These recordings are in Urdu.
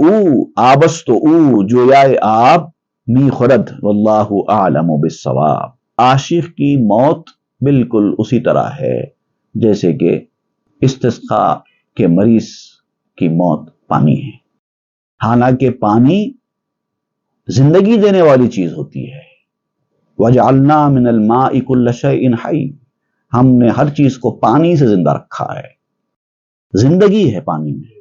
او آبست او جویائے آب می خورد واللہ اعلم بالصواب. عاشق کی موت بالکل اسی طرح ہے جیسے کہ استسقاء کے مریض کی موت پانی ہے. حالانکہ پانی زندگی دینے والی چیز ہوتی ہے. وَجَعَلْنَا مِنَ الْمَاءِ كُلَّ شَيْءٍ حَيٍّ، ہم نے ہر چیز کو پانی سے زندہ رکھا ہے. زندگی ہے پانی میں.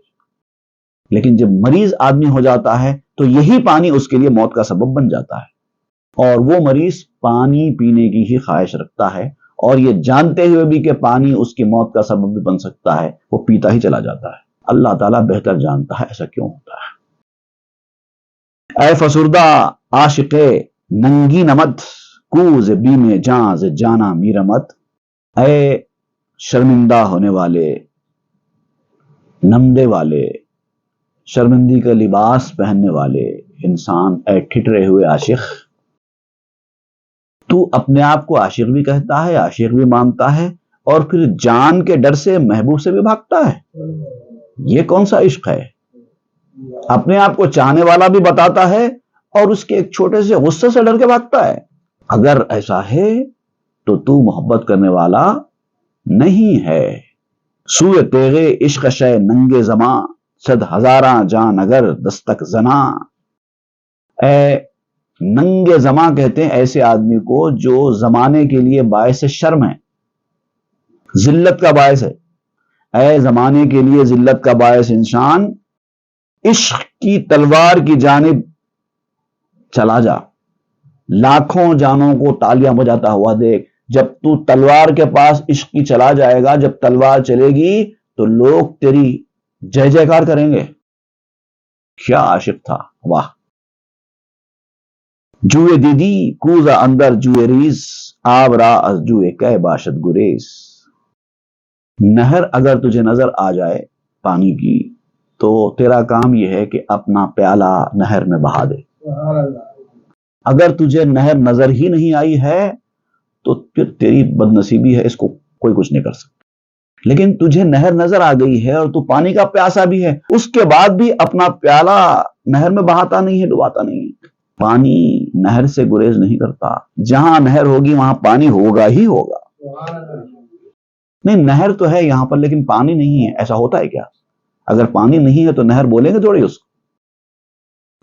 لیکن جب مریض آدمی ہو جاتا ہے تو یہی پانی اس کے لیے موت کا سبب بن جاتا ہے، اور وہ مریض پانی پینے کی ہی خواہش رکھتا ہے، اور یہ جانتے ہوئے بھی کہ پانی اس کی موت کا سبب بھی بن سکتا ہے، وہ پیتا ہی چلا جاتا ہے. اللہ تعالیٰ بہتر جانتا ہے ایسا کیوں ہوتا ہے. اے فسردہ عاشق ننگی نمت کوز بیم جاں ز جانا میرمت. اے شرمندہ ہونے والے، نمدے والے، شرمندی کا لباس پہننے والے انسان، اے ٹھٹرے ہوئے عاشق، تو اپنے آپ کو عاشق بھی کہتا ہے، عاشق بھی مانتا ہے، اور پھر جان کے ڈر سے محبوب سے بھی بھاگتا ہے. یہ کون سا عشق ہے؟ اپنے آپ کو چاہنے والا بھی بتاتا ہے اور اس کے ایک چھوٹے سے غصے سے ڈر کے بھاگتا ہے. اگر ایسا ہے تو محبت کرنے والا نہیں ہے. سوئے تیغے عشق شے ننگے زماں صد ہزاراں جان اگر دستک زنا. اے ننگے زماں کہتے ہیں ایسے آدمی کو جو زمانے کے لیے باعث شرم ہے، ذلت کا باعث ہے. اے زمانے کے لیے ذلت کا باعث انسان، عشق کی تلوار کی جانب چلا جا. لاکھوں جانوں کو تالیاں بجاتا ہوا دیکھ. جب تو تلوار کے پاس عشق کی چلا جائے گا، جب تلوار چلے گی تو لوگ تیری جے جے کار کریں گے. کیا عاشق تھا، واہ. جوئے دیدی کوزا اندر جوئے ریز آب را از جوئے کہ باشد گریز. نہر اگر تجھے نظر آ جائے پانی کی تو تیرا کام یہ ہے کہ اپنا پیالہ نہر میں بہا دے. اگر تجھے نہر نظر ہی نہیں آئی ہے تو پھر تیری بد نصیبی ہے، اس کو کوئی کچھ نہیں کر سکتا. لیکن تجھے نہر نظر آ گئی ہے اور تو پانی کا پیاسا بھی ہے، اس کے بعد بھی اپنا پیالہ نہر میں بہاتا نہیں ہے، ڈباتا نہیں ہے. پانی نہر سے گریز نہیں کرتا. جہاں نہر ہوگی وہاں پانی ہوگا ہی ہوگا. نہیں، نہر تو ہے یہاں پر لیکن پانی نہیں ہے. ایسا ہوتا ہے کیا؟ اگر پانی نہیں ہے تو نہر بولیں گے تھوڑی، اس کو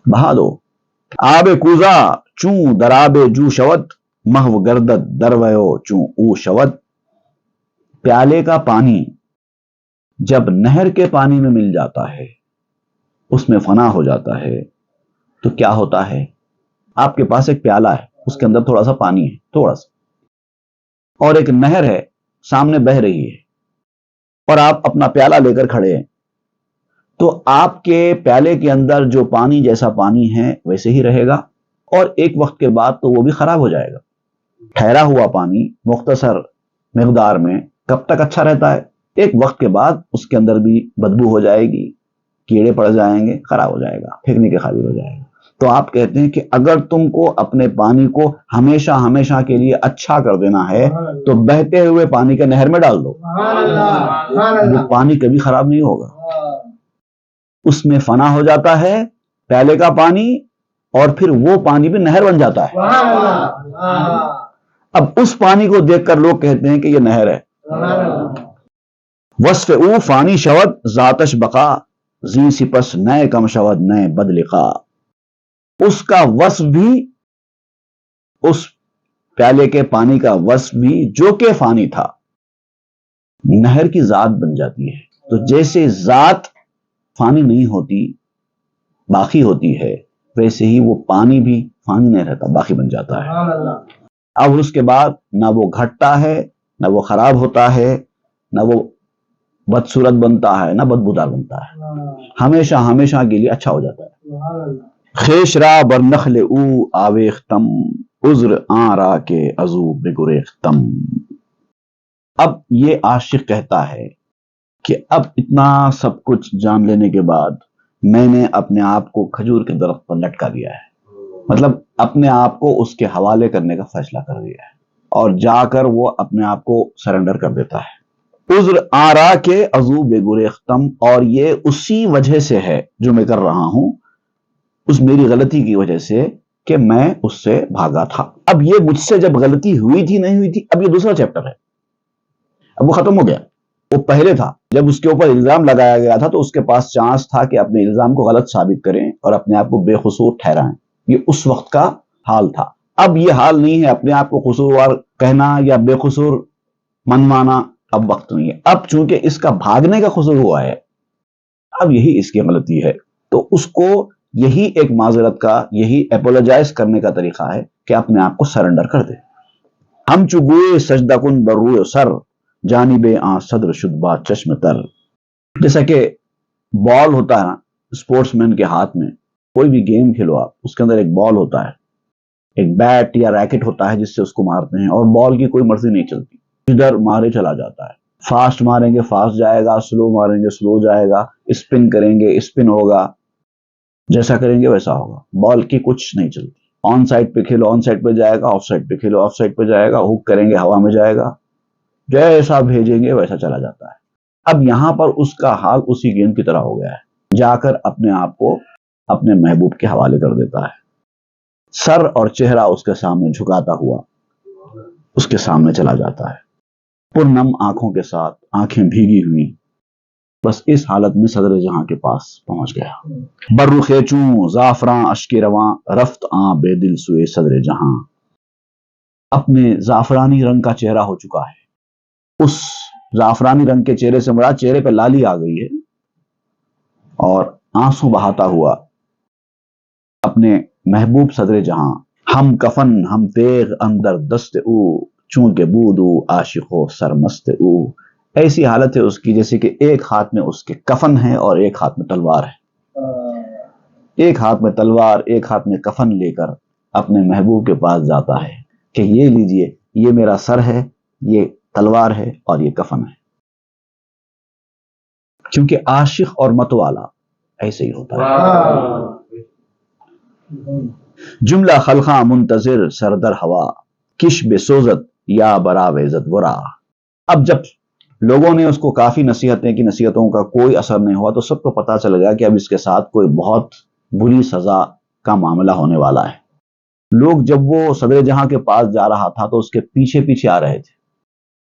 بہا دو. آب کوزا چون دراب جو شود محو گردد درویو چون او شود. پیالے کا پانی جب نہر کے پانی میں مل جاتا ہے، اس میں فنا ہو جاتا ہے، تو کیا ہوتا ہے؟ آپ کے پاس ایک پیالہ ہے، اس کے اندر تھوڑا سا پانی ہے، تھوڑا سا، اور ایک نہر ہے سامنے بہ رہی ہے، اور آپ اپنا پیالہ لے کر کھڑے ہیں. تو آپ کے پیالے کے اندر جو پانی جیسا پانی ہے ویسے ہی رہے گا، اور ایک وقت کے بعد تو وہ بھی خراب ہو جائے گا. ٹھہرا ہوا پانی مختصر مقدار میں کب تک اچھا رہتا ہے؟ ایک وقت کے بعد اس کے اندر بھی بدبو ہو جائے گی، کیڑے پڑ جائیں گے، خراب ہو جائے گا، پھینکنے کے قابل ہو جائے گا. تو آپ کہتے ہیں کہ اگر تم کو اپنے پانی کو ہمیشہ ہمیشہ کے لیے اچھا کر دینا ہے تو بہتے ہوئے پانی کے نہر میں ڈال دو. وہ پانی کبھی خراب نہیں ہوگا. اس میں فنا ہو جاتا ہے پیالے کا پانی، اور پھر وہ پانی بھی نہر بن جاتا ہے. اب اس پانی کو دیکھ کر لوگ کہتے ہیں کہ یہ نہر ہے. وصف او فانی شود ذاتش بقا زی سپس نئے کم شود نئے بدلقا. اس کا وصف بھی، اس پیالے کے پانی کا وصف بھی جو کہ فانی تھا، نہر کی ذات بن جاتی ہے. تو جیسے ذات فانی نہیں ہوتی، باقی ہوتی ہے، ویسے ہی وہ پانی بھی فانی نہیں رہتا، باقی بن جاتا ہے. اب اس کے بعد نہ وہ گھٹتا ہے، نہ وہ خراب ہوتا ہے، نہ وہ بدصورت بنتا ہے، نہ بدبودار بنتا ہے. ہمیشہ ہمیشہ کے لیے اچھا ہو جاتا ہے. خیش را بر نخل او آویختم عذر آن را کے ازو بگریختم. اب یہ عاشق کہتا ہے کہ اب اتنا سب کچھ جان لینے کے بعد میں نے اپنے آپ کو کھجور کے درخت پر لٹکا دیا ہے. مطلب اپنے آپ کو اس کے حوالے کرنے کا فیصلہ کر دیا ہے، اور جا کر وہ اپنے آپ کو سرنڈر کر دیتا ہے. عذر آرا کے عضو بے گریختم، اور یہ اسی وجہ سے ہے جو میں کر رہا ہوں، اس میری غلطی کی وجہ سے کہ میں اس سے بھاگا تھا۔ اب یہ مجھ سے جب غلطی ہوئی تھی نہیں ہوئی تھی، اب یہ دوسرا چیپٹر ہے، اب وہ ختم ہو گیا۔ وہ پہلے تھا جب اس کے اوپر الزام لگایا گیا تھا تو اس کے پاس چانس تھا کہ اپنے الزام کو غلط ثابت کریں اور اپنے آپ کو بے قصور ٹھہرائیں، یہ اس وقت کا حال تھا۔ اب یہ حال نہیں ہے اپنے آپ کو قصوروار کہنا یا بے قصور منوانا، اب وقت نہیں ہے۔ اب چونکہ اس کا بھاگنے کا قصور ہوا ہے، اب یہی اس کی غلطی ہے، تو اس کو یہی ایک معذرت کا، یہی اپولوجائز کرنے کا طریقہ ہے کہ اپنے آپ کو سرنڈر کر دے۔ ہم چگوئے سجدہ کن بروئے سر، جانب آن صدر شد با چشم تر۔ جیسا کہ بال ہوتا ہے اسپورٹس مین کے ہاتھ میں، کوئی بھی گیم کھیلو آپ، اس کے اندر ایک بال ہوتا ہے، ایک بیٹ یا ریکٹ ہوتا ہے جس سے اس کو مارتے ہیں، اور بال کی کوئی مرضی نہیں چلتی، جدھر مارے چلا جاتا ہے۔ فاسٹ ماریں گے فاسٹ جائے گا، سلو ماریں گے سلو جائے گا، اسپن کریں گے اسپن ہوگا، جیسا کریں گے ویسا ہوگا، بال کی کچھ نہیں چلتی۔ آن سائڈ پہ کھیلو آن سائڈ پہ جائے گا، آف سائڈ پہ کھیلو آف سائڈ پہ جائے گا، ہک کریں گے ہوا میں جائے گا، جیسا بھیجیں گے ویسا چلا جاتا ہے۔ اب یہاں پر اس کا حال اسی گیم کی طرح ہو گیا ہے، جا کر اپنے آپ کو اپنے محبوب کے حوالے کر دیتا ہے، سر اور چہرہ اس کے سامنے جھکاتا ہوا اس کے سامنے چلا جاتا ہے، پرنم آنکھوں کے ساتھ، آنکھیں بھیگی ہوئی، بس اس حالت میں صدر جہاں کے پاس پہنچ گیا۔ برو خیچوں زعفراں اشک رواں، رفت آں بے دل سوئے صدر جہاں۔ اپنے زعفرانی رنگ کا چہرہ ہو چکا ہے، اس زعفرانی رنگ کے چہرے سے مراد چہرے پہ لالی آ گئی ہے، اور آنسو بہاتا ہوا اپنے محبوب صدر جہاں۔ ہم کفن ہم تیغ اندر دست او، چونکہ بودو عاشق و سرمست او۔ ایسی حالت ہے اس کی جیسے کہ ایک ہاتھ میں اس کے کفن ہے اور ایک ہاتھ میں تلوار ہے، ایک ہاتھ میں تلوار ایک ہاتھ میں کفن لے کر اپنے محبوب کے پاس جاتا ہے کہ یہ لیجئے، یہ میرا سر ہے، یہ تلوار ہے اور یہ کفن ہے۔ کیونکہ عاشق اور مت والا ایسے ہی ہوتا ہے۔ جملہ خلقاں منتظر سردر ہوا، کش بے سوزت یا برا ویزت برا۔ اب جب لوگوں نے اس کو کافی نصیحتیں کی، نصیحتوں کا کوئی اثر نہیں ہوا، تو سب کو پتا چل گیا کہ اب اس کے ساتھ کوئی بہت بری سزا کا معاملہ ہونے والا ہے۔ لوگ جب وہ صدر جہاں کے پاس جا رہا تھا تو اس کے پیچھے پیچھے آ رہے تھے،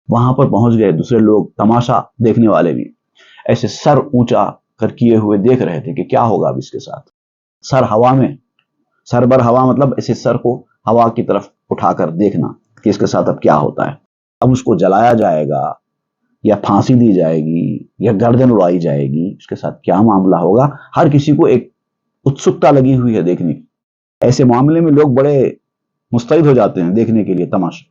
وہاں پر پہنچ گئے دوسرے لوگ، تماشا دیکھنے والے بھی ایسے سر اونچا کر کیے ہوئے دیکھ رہے تھے کہ کیا ہوگا اب اس کے ساتھ۔ سر ہوا میں، سر بر ہوا مطلب ایسے سر کو ہوا کی طرف اٹھا کر دیکھنا کہ اس کے ساتھ اب کیا ہوتا ہے، اب اس کو جلایا جائے گا یا پھانسی دی جائے گی یا گردن اڑائی جائے گی، اس کے ساتھ کیا معاملہ ہوگا۔ ہر کسی کو ایک اتسکتا لگی ہوئی ہے دیکھنے کی، ایسے معاملے میں لوگ بڑے مستعد ہو جاتے ہیں دیکھنے کے لیے تماشا۔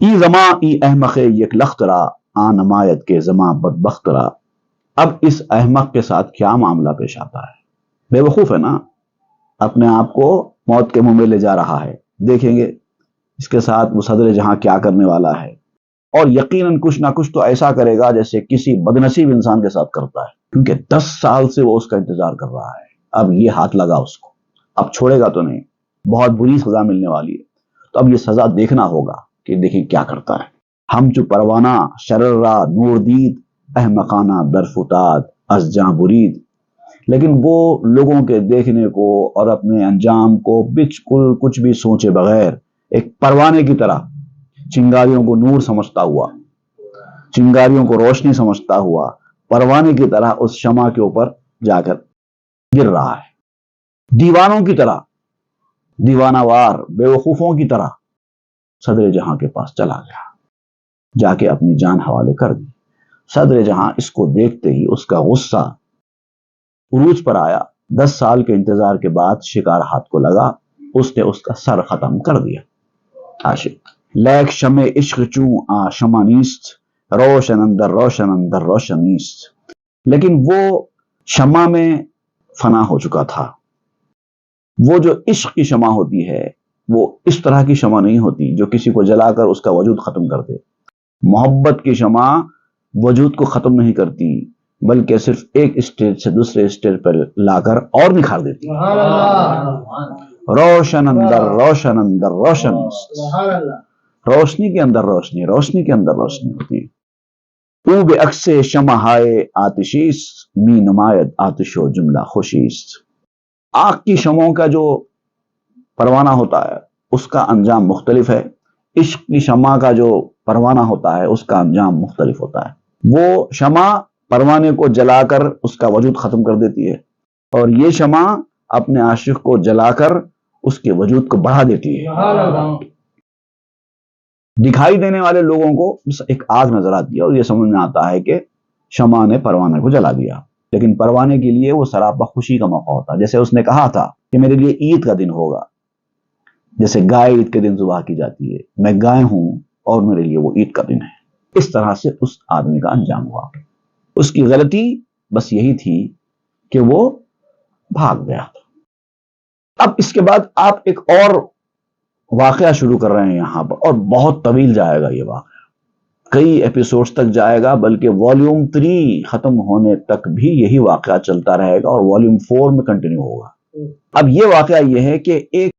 ای زماں ای احمق یک لخت را، آ نمایت کے زماں بدبخت را۔ اب اس احمق کے ساتھ کیا معاملہ پیش آتا ہے، بے وقوف ہے نا، اپنے آپ کو موت کے منہ میں لے جا رہا ہے، دیکھیں گے اس کے ساتھ وہ صدر جہاں کیا کرنے والا ہے، اور یقیناً کچھ نہ کچھ تو ایسا کرے گا جیسے کسی بدنصیب انسان کے ساتھ کرتا ہے، کیونکہ 10 سال سے وہ اس کا انتظار کر رہا ہے، اب یہ ہاتھ لگا اس کو، اب چھوڑے گا تو نہیں، بہت بری سزا ملنے والی ہے، تو اب یہ سزا دیکھنا ہوگا کہ دیکھیں کیا کرتا ہے۔ ہم چو پروانہ شرر را نور دید، احمقانہ درفتاد از جاں برید۔ لیکن وہ لوگوں کے دیکھنے کو اور اپنے انجام کو بالکل کچھ بھی سوچے بغیر ایک پروانے کی طرح چنگاریوں کو نور سمجھتا ہوا، چنگاریوں کو روشنی سمجھتا ہوا، پروانے کی طرح اس شمع کے اوپر جا کر گر رہا ہے، دیوانوں کی طرح، دیوانہ وار بے وقوفوں کی طرح صدر جہاں کے پاس چلا گیا، جا کے اپنی جان حوالے کر دی۔ صدر جہاں اس کو دیکھتے ہی اس کا غصہ عروج پر آیا، 10 سال کے انتظار کے بعد شکار ہاتھ کو لگا، اس نے اس کا سر ختم کر دیا۔ عاشق لیک شمع عشق چوں آ شمع نیست، روشن اندر روشن اندر روشن نیست۔ لیکن وہ شمع میں فنا ہو چکا تھا، وہ جو عشق کی شمع ہوتی ہے وہ اس طرح کی شمع نہیں ہوتی جو کسی کو جلا کر اس کا وجود ختم کر دے۔ محبت کی شمع وجود کو ختم نہیں کرتی بلکہ صرف ایک اسٹیج سے دوسرے اسٹیج پر لا کر اور نکھار دیتی ہے۔ روشن اندر روشن اندر روشن، روشنی کے اندر روشنی، روشنی کے اندر روشنی ہوتی ہے۔ او بے عکس شمع ہائے آتشیست، می نماید آتش و جملہ خوشیست۔ آگ کی شمعوں کا جو پروانہ ہوتا ہے اس کا انجام مختلف ہے، عشق کی شمع کا جو پروانہ ہوتا ہے اس کا انجام مختلف ہوتا ہے۔ وہ شمع پروانے کو جلا کر اس کا وجود ختم کر دیتی ہے، اور یہ شمع اپنے عاشق کو جلا کر اس کے وجود کو بڑھا دیتی ہے۔ دکھائی دینے والے لوگوں کو بس ایک آگ نظر آتی ہے اور یہ سمجھ میں آتا ہے کہ شمع نے پروانے کو جلا دیا، لیکن پروانے کے لیے وہ سراپا خوشی کا موقع ہوتا ہے۔ جیسے اس نے کہا تھا کہ میرے لیے عید کا دن ہوگا، جیسے گائے عید کے دن ذبح کی جاتی ہے، میں گائے ہوں اور میرے لیے وہ عید کا دن ہے۔ اس طرح سے اس آدمی کا انجام ہوا۔ اس کی غلطی بس یہی تھی کہ وہ بھاگ گیا۔ اب اس کے بعد آپ ایک اور واقعہ شروع کر رہے ہیں یہاں پر، اور بہت طویل جائے گا یہ واقعہ، کئی ایپیسوڈز تک جائے گا، بلکہ والیوم 3 ختم ہونے تک بھی یہی واقعہ چلتا رہے گا اور والیوم 4 میں کنٹینیو ہوگا۔ اب یہ واقعہ یہ ہے کہ ایک